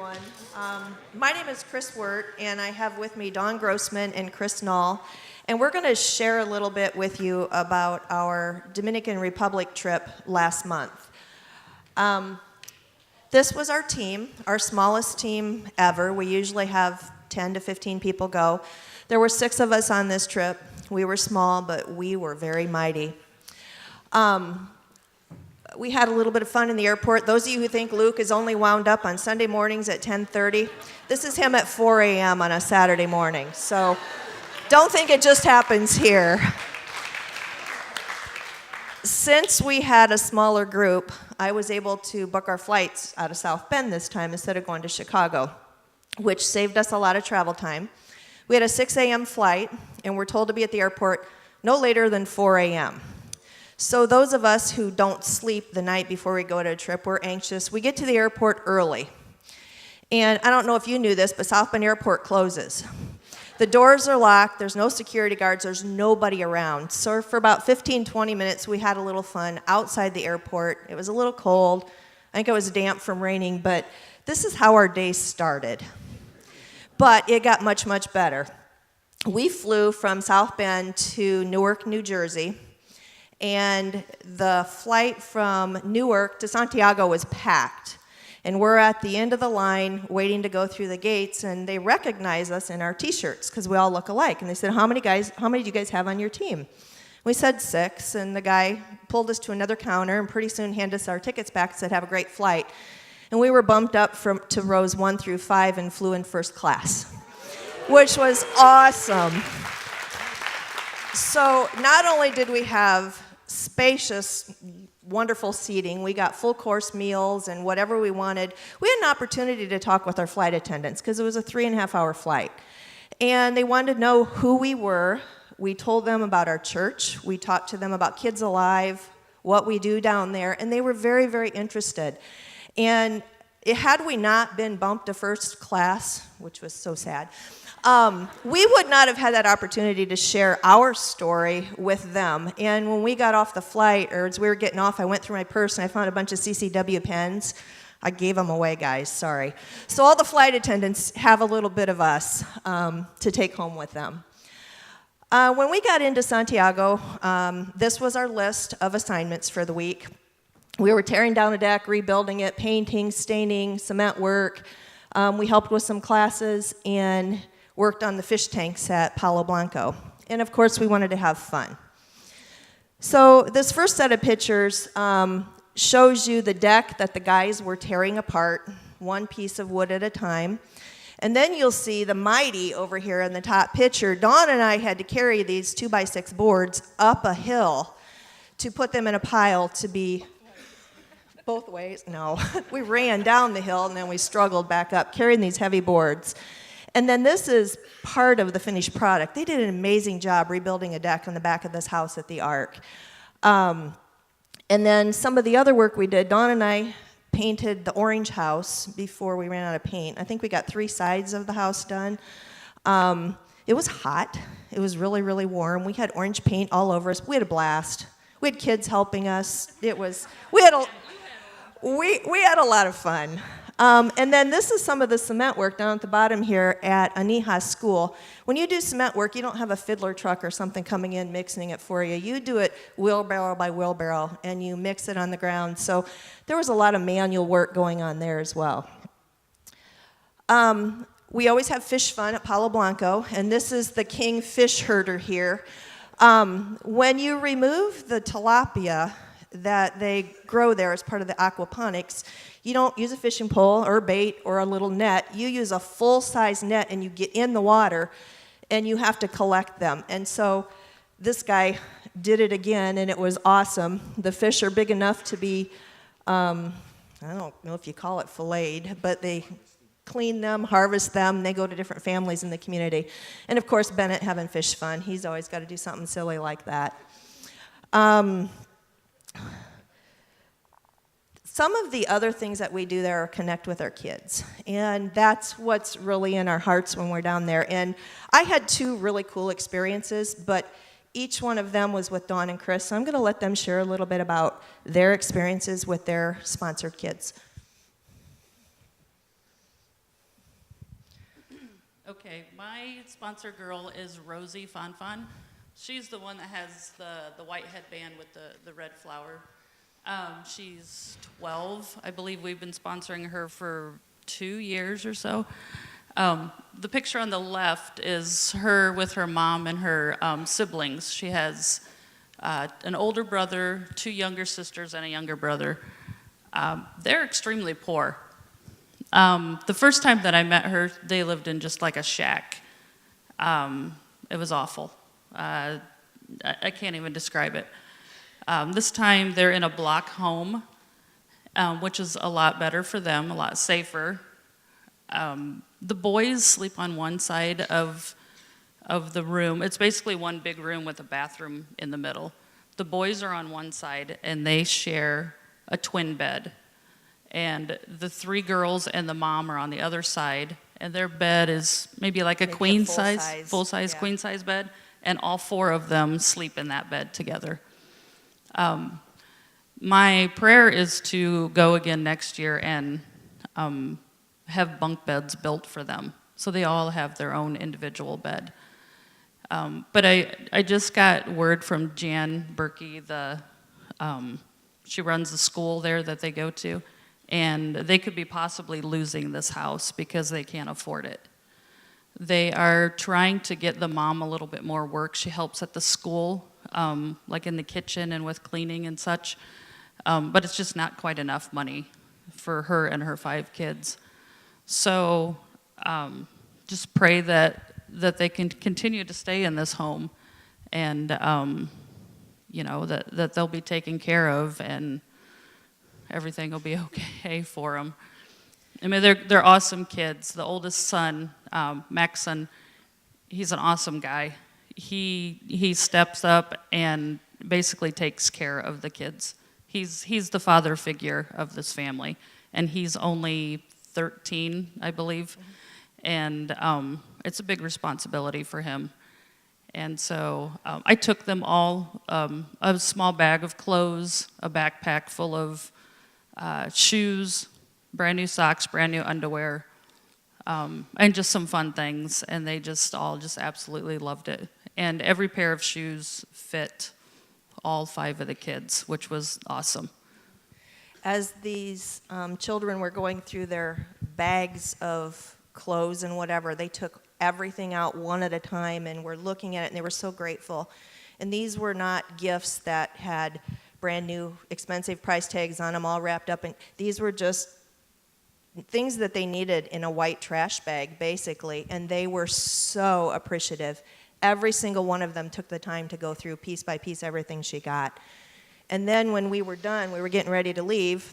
everyone. My name is Wert, and I have with me Don Grossman and Null, and we're going to share a little bit with you about our Dominican Republic trip last month. This was our team, our smallest team ever. We usually have 10 to 15 people go. There were 6 of us on this trip. We were small, but we were very mighty. We had a little bit of fun in the airport. Those of you who think Luke is only wound up on Sunday mornings at 10:30, this is him at 4 a.m. on a Saturday morning. So don't think it just happens here. Since we had a smaller group, I was able to book our flights out of South Bend this time instead of going to Chicago, which saved us a lot of travel time. We had a 6 a.m. flight, and we're told to be at the airport no later than 4 a.m. So those of us who don't sleep the night before we go to a trip, we're anxious. We get to the airport early. And I don't know if you knew this, but South Bend Airport closes. The doors are locked. There's no security guards. There's nobody around. So for about 15, 20 minutes, we had a little fun outside the airport. It was a little cold. I think it was damp from raining, but this is how our day started. But it got much, much better. We flew from South Bend to Newark, New Jersey. And the flight from Newark to Santiago was packed. And we're at the end of the line waiting to go through the gates, and they recognize us in our t-shirts because we all look alike. And they said, how many do you guys have on your team? We said 6, and the guy pulled us to another counter and pretty soon handed us our tickets back and said, have a great flight. And we were bumped up to rows 1 through 5 and flew in first class, which was awesome. So not only did we have spacious, wonderful seating. We got full course meals and whatever we wanted. We had an opportunity to talk with our flight attendants because it was a 3.5-hour flight. And they wanted to know who we were. We told them about our church. We talked to them about Kids Alive, what we do down there, and they were very, very interested. And had we not been bumped to first class, which was so sad, we would not have had that opportunity to share our story with them. And when we got off the flight, or as we were getting off, I went through my purse and I found a bunch of CCW pens. I gave them away, guys, sorry. So all the flight attendants have a little bit of us to take home with them. When we got into Santiago, this was our list of assignments for the week. We were tearing down a deck, rebuilding it, painting, staining, cement work. We helped with some classes and worked on the fish tanks at Palo Blanco. And of course, we wanted to have fun. So this first set of pictures shows you the deck that the guys were tearing apart, one piece of wood at a time. And then you'll see the mighty over here in the top picture. Dawn and I had to carry these 2x6 boards up a hill to put them in a pile to be both ways. No, we ran down the hill and then we struggled back up, carrying these heavy boards. And then this is part of the finished product. They did an amazing job rebuilding a deck on the back of this house at the Ark. And then some of the other work we did, Dawn and I painted the orange house before we ran out of paint. I think we got 3 sides of the house done. It was hot. It was really, really warm. We had orange paint all over us. We had a blast. We had kids helping us. We had a lot of fun. And then this is some of the cement work down at the bottom here at Anija School. When you do cement work, you don't have a fiddler truck or something coming in mixing it for you. You do it wheelbarrow by wheelbarrow, and you mix it on the ground. So there was a lot of manual work going on there as well. We always have fish fun at Palo Blanco, and this is the king fish herder here. When you remove the tilapia that they grow there as part of the aquaponics, you don't use a fishing pole or bait or a little net. You use a full-size net and you get in the water and you have to collect them. And so this guy did it again and it was awesome. The fish are big enough to be, I don't know if you call it filleted, but they clean them, harvest them, they go to different families in the community. And of course, Bennett having fish fun. He's always got to do something silly like that. Some of the other things that we do there are connect with our kids, and that's what's really in our hearts when we're down there. And I had 2 really cool experiences, but each one of them was with Dawn and Chris, so I'm going to let them share a little bit about their experiences with their sponsored kids. Okay, my sponsor girl is Rosie Fonfon. She's the one that has the white headband with the red flower. She's 12. I believe we've been sponsoring her for 2 years or so. The picture on the left is her with her mom and her siblings. She has an older brother, 2 younger sisters, and a younger brother. They're extremely poor. The first time that I met her, they lived in just like a shack. It was awful. I can't even describe it. This time they're in a block home, which is a lot better for them, a lot safer. The boys sleep on one side of the room. It's basically one big room with a bathroom in the middle. The boys are on one side and they share a twin bed. And the 3 girls and the mom are on the other side, and their bed is maybe like a full size yeah. queen size bed, and all 4 of them sleep in that bed together. My prayer is to go again next year and have bunk beds built for them, so they all have their own individual bed. But I just got word from Jan Berkey, she runs the school there that they go to, and they could be possibly losing this house because they can't afford it. They are trying to get the mom a little bit more work. She helps at the school, like in the kitchen and with cleaning and such, but it's just not quite enough money for her and her 5 kids. So just pray that they can continue to stay in this home, and that they'll be taken care of and everything will be okay for them. I mean, they're awesome kids. The oldest son, Maxon, he's an awesome guy. He steps up and basically takes care of the kids. He's the father figure of this family, and he's only 13, I believe, and it's a big responsibility for him. And so I took them all a small bag of clothes, a backpack full of shoes, brand new socks, brand new underwear, and just some fun things. And they just all absolutely loved it. And every pair of shoes fit all 5 of the kids, which was awesome. As these children were going through their bags of clothes and whatever, they took everything out one at a time and were looking at it, and they were so grateful. And these were not gifts that had brand new expensive price tags on them all wrapped up, and these were just things that they needed in a white trash bag, basically, and they were so appreciative. Every single one of them took the time to go through piece by piece everything she got. And then when we were done, we were getting ready to leave,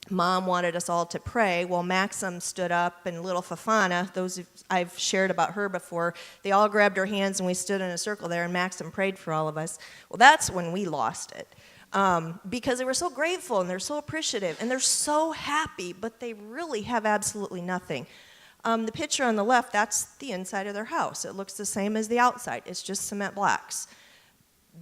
Mom wanted us all to pray. Well, Maxim stood up, and little Fafana, those I've shared about her before, they all grabbed her hands and we stood in a circle there, and Maxim prayed for all of us. Well, that's when we lost it. Because they were so grateful and they're so appreciative and they're so happy, but they really have absolutely nothing. The picture on the left, that's the inside of their house. It looks the same as the outside. It's just cement blocks.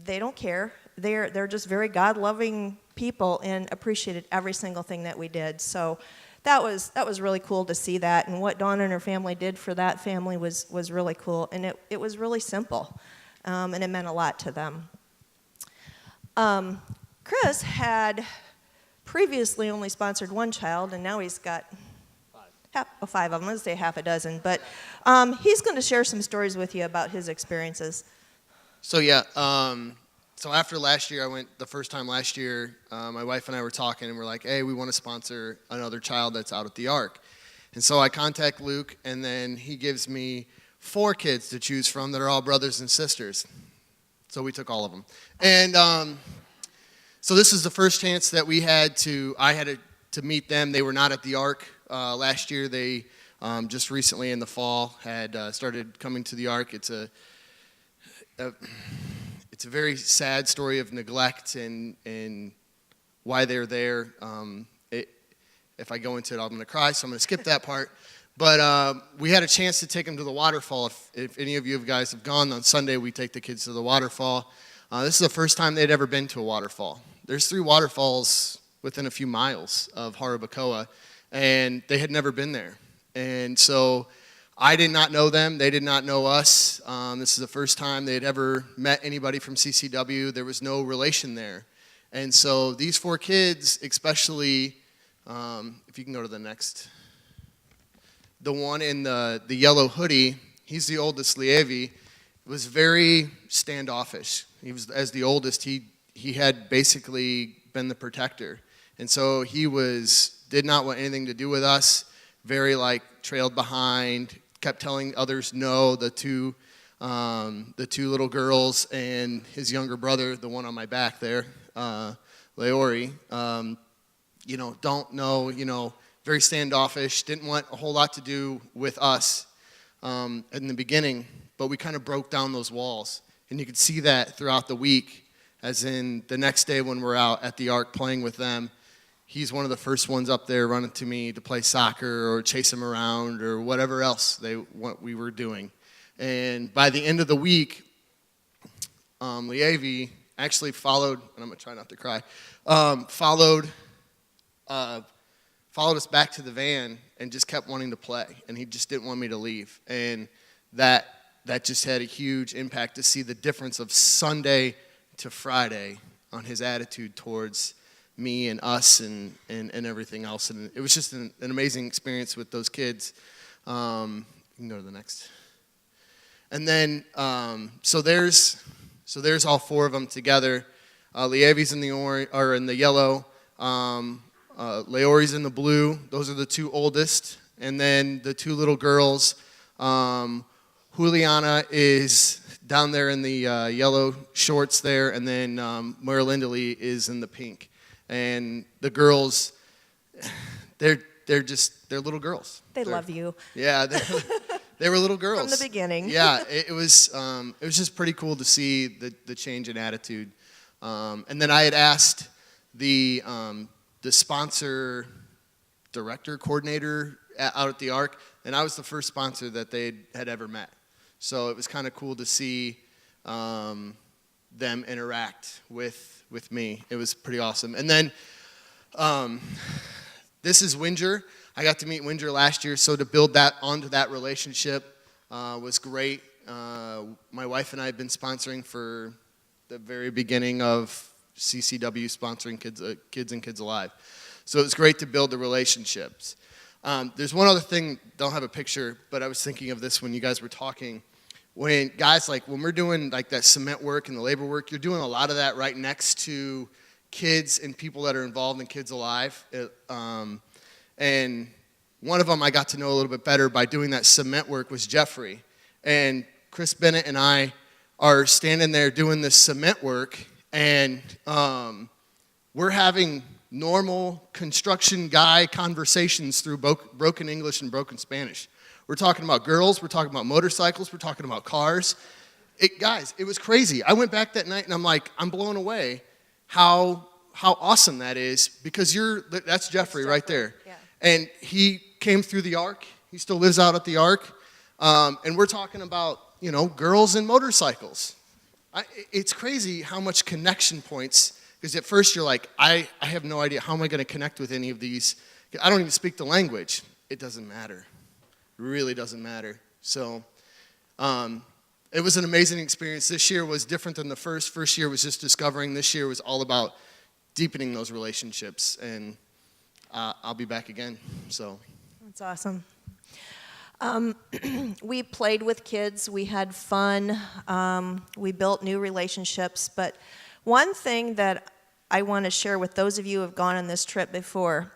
They don't care. They're just very God-loving people and appreciated every single thing that we did. So that was really cool to see that, and what Dawn and her family did for that family was really cool, and it was really simple, and it meant a lot to them. Chris had previously only sponsored one child, and now he's got five of them. Let's say half a dozen, but he's going to share some stories with you about his experiences. So yeah, so after last year, the first time last year, my wife and I were talking, and we're like, hey, we want to sponsor another child that's out at the Ark. And so I contact Luke, and then he gives me 4 kids to choose from that are all brothers and sisters. So we took all of them. And so this is the first chance that I had to meet them. They were not at the Ark last year. They just recently in the fall had started coming to the Ark. It's a very sad story of neglect and why they're there. If I go into it, I'm going to cry, so I'm going to skip that part. But we had a chance to take them to the waterfall. If any of you guys have gone on Sunday, we take the kids to the waterfall. This is the first time they'd ever been to a waterfall. There's 3 waterfalls within a few miles of Harabacoa, and they had never been there. And so I did not know them. They did not know us. This is the first time they had ever met anybody from CCW. There was no relation there. And so these 4 kids, especially, if you can go to the next, the one in the yellow hoodie, he's the oldest, Lievi, was very standoffish. He was, as the oldest, he had basically been the protector. And so he did not want anything to do with us, very trailed behind, kept telling others no, the two little girls and his younger brother, the one on my back there, Leori, don't know, very standoffish, didn't want a whole lot to do with us in the beginning, but we kind of broke down those walls. And you could see that throughout the week, as in the next day when we're out at the Ark playing with them, he's one of the first ones up there running to me to play soccer or chase him around or whatever else we were doing. And by the end of the week, Lievi actually followed, and I'm going to try not to cry, followed us back to the van and just kept wanting to play. And he just didn't want me to leave. And that just had a huge impact to see the difference of Sunday to Friday on his attitude towards me and us and everything else. And it was just an amazing experience with those kids. You can go to the next. And then, so there's all 4 of them together. Lievi's in the yellow. Leori's in the blue. Those are the 2 oldest. And then the 2 little girls. Juliana is down there in the yellow shorts there, and then Moira Lindley is in the pink. And the girls, they're little girls. They love you. Yeah, they were little girls from the beginning. Yeah, it was just pretty cool to see the change in attitude. And then I had asked the sponsor director coordinator out at the Ark, and I was the first sponsor that they had ever met. So it was kind of cool to see them interact with me. It was pretty awesome. And then this is Winger. I got to meet Winger last year, so to build that onto that relationship was great. My wife and I have been sponsoring for the very beginning of CCW sponsoring Kids and Kids Alive. So it was great to build the relationships. There's one other thing, don't have a picture, but I was thinking of this when you guys were talking. When guys, when we're doing that cement work and the labor work, you're doing a lot of that right next to kids and people that are involved in Kids Alive. And one of them I got to know a little bit better by doing that cement work was Jeffrey. And Chris Bennett and I are standing there doing this cement work, and we're having normal construction guy conversations through broken English and broken Spanish. We're talking about girls, we're talking about motorcycles, we're talking about cars. Guys, it was crazy. I went back that night and I'm blown away how awesome that is, because that's Jeffrey right there. Yeah. And he came through the Ark. He still lives out at the Ark. And we're talking about, girls and motorcycles. It's crazy how much connection points, because at first you're like, I have no idea, how am I going to connect with any of these? I don't even speak the language. It doesn't matter. It really doesn't matter. So it was an amazing experience. This year was different than the first. First year was just discovering. This year was all about deepening those relationships. And I'll be back again. So That's awesome. We played with kids. We had fun. We built new relationships. But one thing that I want to share with those of you who have gone on this trip before,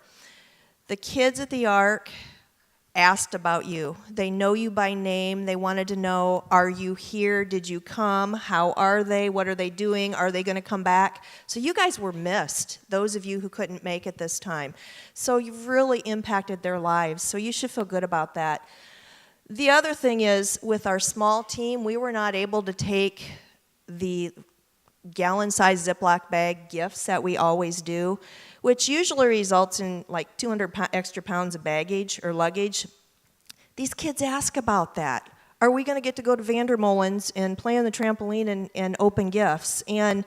the kids at the Ark asked about you. They know you by name. They wanted to know, are you here? Did you come? How are they? What are they doing? Are they going to come back? So you guys were missed, those of you who couldn't make it this time. So you've really impacted their lives. So you should feel good about that. The other thing is, with our small team, we were not able to take the gallon-sized Ziploc bag gifts that we always do, which usually results in like 200 extra pounds of baggage or luggage. These kids ask about that. Are we going to get to go to Vandermolen's and play on the trampoline and open gifts? And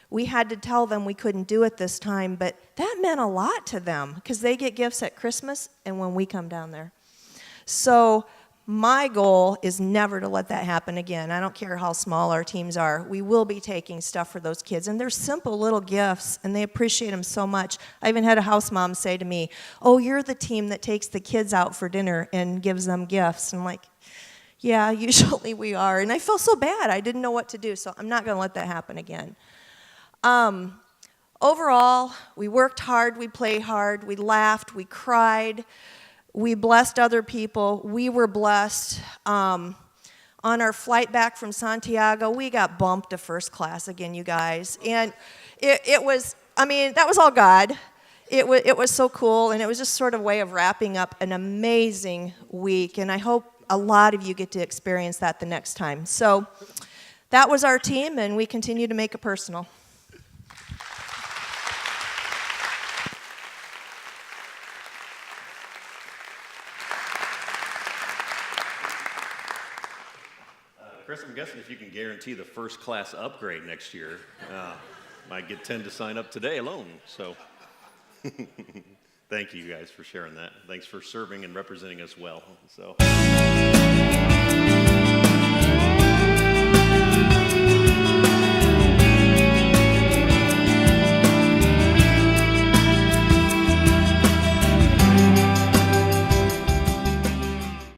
we had to tell them we couldn't do it this time, but that meant a lot to them because they get gifts at Christmas and when we come down there. So My goal is never to let that happen again. I don't care how small our teams are. We will be taking stuff for those kids. And they're simple little gifts, and they appreciate them so much. I even had a house mom say to me, "Oh, you're the team that takes the kids out for dinner and gives them gifts." And I'm like, yeah, usually we are. And I feel so bad. I didn't know what to do, so I'm not going to let that happen again. Overall, we worked hard, we played hard, we laughed, we cried. We blessed other people. We were blessed. On our flight back from Santiago, we got bumped to first class again, you guys. And it was, I mean, that was all God. It was so cool, and it was just sort of a way of wrapping up an amazing week. And I hope a lot of you get to experience that the next time. So that was our team, and we continue to make it personal. Chris, I'm guessing if you can guarantee the first class upgrade next year, might get 10 to sign up today alone. So thank you guys for sharing that. Thanks for serving and representing us well. So.